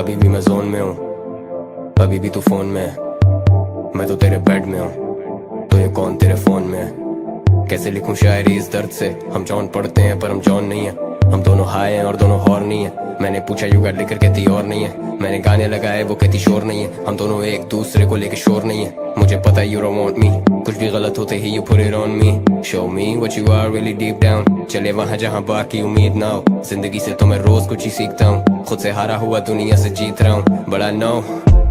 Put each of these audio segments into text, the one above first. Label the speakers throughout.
Speaker 1: अभी भी मैं जोन में हूँ, अभी भी तू फोन में है। मैं तो तेरे बेड में हूँ, तो ये कौन तेरे फोन में है। कैसे लिखूं शायरी इस दर्द से, हम जॉन पढ़ते हैं पर हम जॉन नहीं है। हम दोनों हाई हैं और दोनों हॉर नहीं है। मैंने पूछा युगा लेकर कहती और नहीं है। मैंने गाने लगाए वो कहती शोर नहीं है। हम दोनों एक दूसरे को लेके शोर नहीं है। मुझे पता you don't want me, कुछ भी गलत होते ही you put it on me. Show me what you are really deep down. चले वहाँ जहाँ बाकी उम्मीद ना हो। जिंदगी से तो मैं रोज कुछ ही सीखता हूँ। खुद से हारा हुआ दुनिया से जीत रहा हूँ। बड़ा नो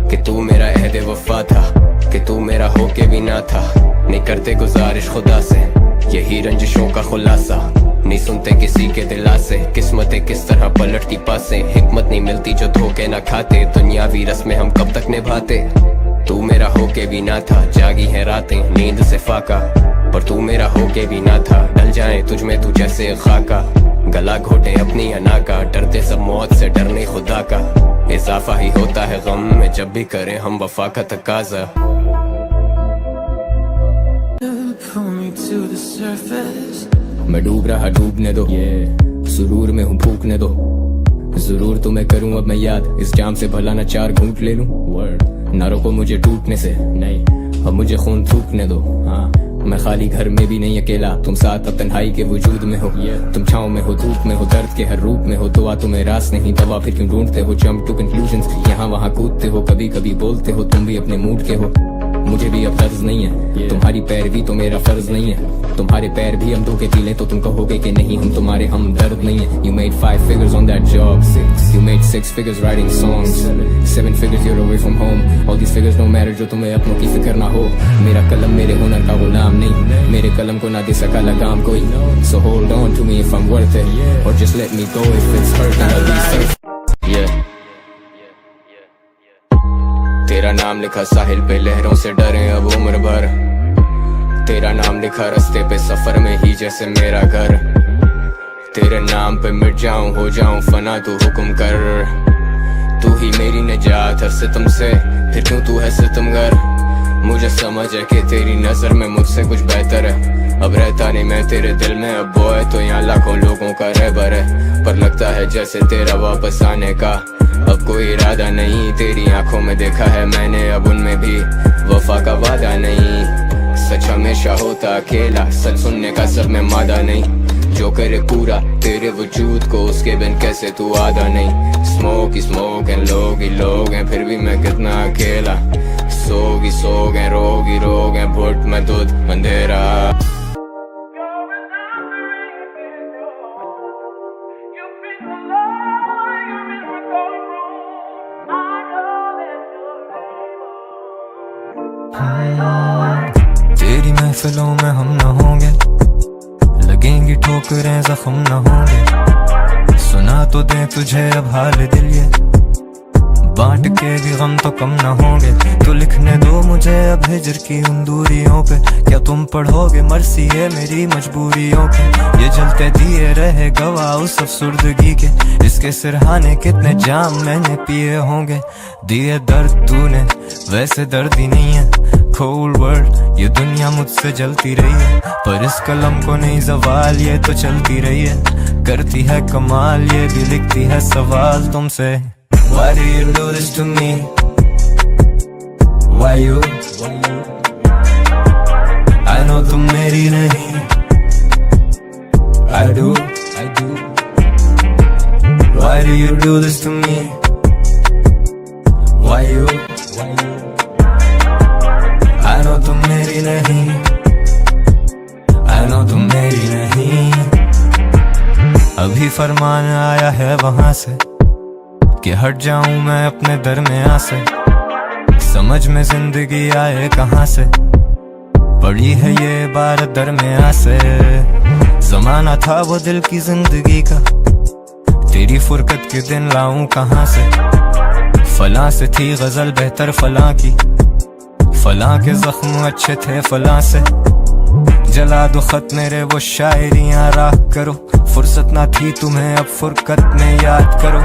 Speaker 1: कि तू मेरा अहद वफा था, कि तू मेरा होके भी ना था। नहीं करते गुजारिश खुदा से, यही रंजिशों का खुलासा। नहीं सुनते किसी के दिलासे, किस्मतें किस तरह पलटती पासे। हिकमत नहीं मिलती जो धोखे ना खाते, दुनियावी रस्में हम कब तक निभाते। तू मेरा होके भी ना था, जागी है रातें नींद से फाका। पर तू मेरा होके भी ना था, ढल जाए तुझ में तू जैसे खाका। गला घोटे अपनी अना का, डरते सब मौत से डरने खुदा का। इजाफा ही होता है गम में जब भी करें हम वफा का तकाजा। मैं डूब रहा डूबने दो, सुरूर में हूँ फूकने दो। जरूर तुम्हें करूँ अब मैं याद, इस जाम से भला न चार घूंट ले लूं। ना रोको मुझे टूटने से, नहीं अब मुझे खून थूकने दो। हाँ मैं खाली घर में भी नहीं अकेला, तुम साथ अब तन्हाई के वजूद में हो। तुम छाँव में हो, धूप में हो, दर्द के हर रूप में हो। दुआ तुम्हें रास नहीं, दवा फिर क्यों ढूंढते हो। जंप टू कंक्लूजन्स, यहाँ वहाँ कूदते हो। कभी कभी बोलते हो तुम भी अपने मूड के हो। मुझे भी अब तर्ज नहीं है, तुम्हारी पैरवी तो मेरा फर्ज नहीं है। तुम्हारे पैर भी हम धोखे पी लें तो तुम कहोगे कि नहीं हम तुम्हारे हम दर्द नहीं है। You made 5 figures on that job, you made 6 figures writing songs, 7 figures you're away from home. All these figures no matter जो तुम्हें अपनों की फिक्र ना हो। मेरा कलम मेरे हुनर का गुलाम नहीं, मेरे कलम को ना दे सका लगाम कोई। So hold on to me if I'm worth it, or just let me go if it's hurting. I'll be safe. तेरा नाम लिखा साहिल पे, लहरों से डरे अब उम्र भर। तेरा नाम लिखा रास्ते पे सफर में ही जैसे मेरा घर। तेरे नाम पे मिट जाऊं हो जाऊं फना, तू हुक्म कर। तू ही मेरी निजात हर सितम से, फिर क्यों तू है सितमगर। मुझे समझ है कि तेरी नजर में मुझसे कुछ बेहतर है। अब रहता नहीं मैं तेरे दिल में, अब बॉय तो यहाँ लाखों लोगों का रहबर है। पर लगता है जैसे तेरा वापस आने का अब कोई इरादा नहीं। तेरी आंखों में देखा है मैंने, अब उनमें भी वफा का वादा नहीं। सच हमेशा होता अकेला, सच सुनने का सब में मादा नहीं। जो करे पूरा तेरे वजूद को, उसके बिन कैसे तू आधा नहीं। स्मोक ही स्मोक है, लोग ही लोग हैं, फिर भी मैं कितना अकेला। सोग ही सोग है, रोग ही रोग है, भुट में दूध अंधेरा।
Speaker 2: तेरी महफिलों में हम न होंगे, लगेंगी ठोकरें जख्म न होंगे। सुना तो दे तुझे अब हाल दिल ये, बांट के भी गम तो कम न होंगे। तो लिखने दो मुझे अब हिजर की उन दूरियों पे, क्या तुम पढ़ोगे मर्सी है मेरी मजबूरियों के। ये जलते दिए रहे गवाह उस अफसुर्दगी के, इसके सिरहाने कितने जाम मैंने पिए होंगे। दिए दर्द तूने वैसे दर्द ही नहीं है। कोल्ड वर्ल्ड ये दुनिया मुझसे जलती रही है, पर इस कलम को नहीं जवाल ये तो चलती रही है। करती है कमाल ये भी लिखती है सवाल तुमसे। Why do you do this to me? Why you? I know तुम मेरी नहीं, I do. Why do you do this to me? Why you? I know तुम मेरी नहीं, I know तुम मेरी नहीं। अभी फरमान आया है वहां से कि हट जाऊं मैं अपने दरमियां से। समझ में जिंदगी आए कहां से, पड़ी है ये इबारत दरमियां से। जमाना था वो दिल की जिंदगी का, तेरी फुरकत के दिन लाऊं कहां से। फलां से थी गजल बेहतर फलां की, फलां के जख्म अच्छे थे फलां से। जला दो खत मेरे वो शायरियां राख करो, फुर्सत ना थी तुम्हें अब फुरकत में याद करो।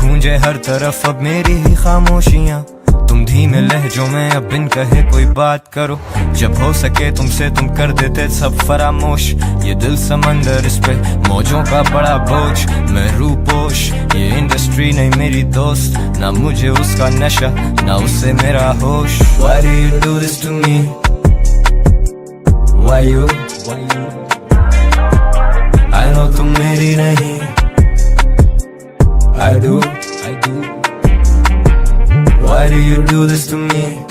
Speaker 2: गूंजे हर तरफ अब मेरी ही खामोशियां, तुम धीमे लहजों में अब बिन कहे कोई बात करो। जब हो सके तुमसे तुम कर देते सब फरामोश। ये दिल समंदर इस पे मौजों का बड़ा बोझ, मैं रूपोश। ये इंडस्ट्री मेरी नहीं मेरी दोस्त, ना मुझे उसका नशा ना उससे मेरा होश। Why do you do this to me? Why you? I know तुम मेरी नहीं, I do. Why do you do this to me?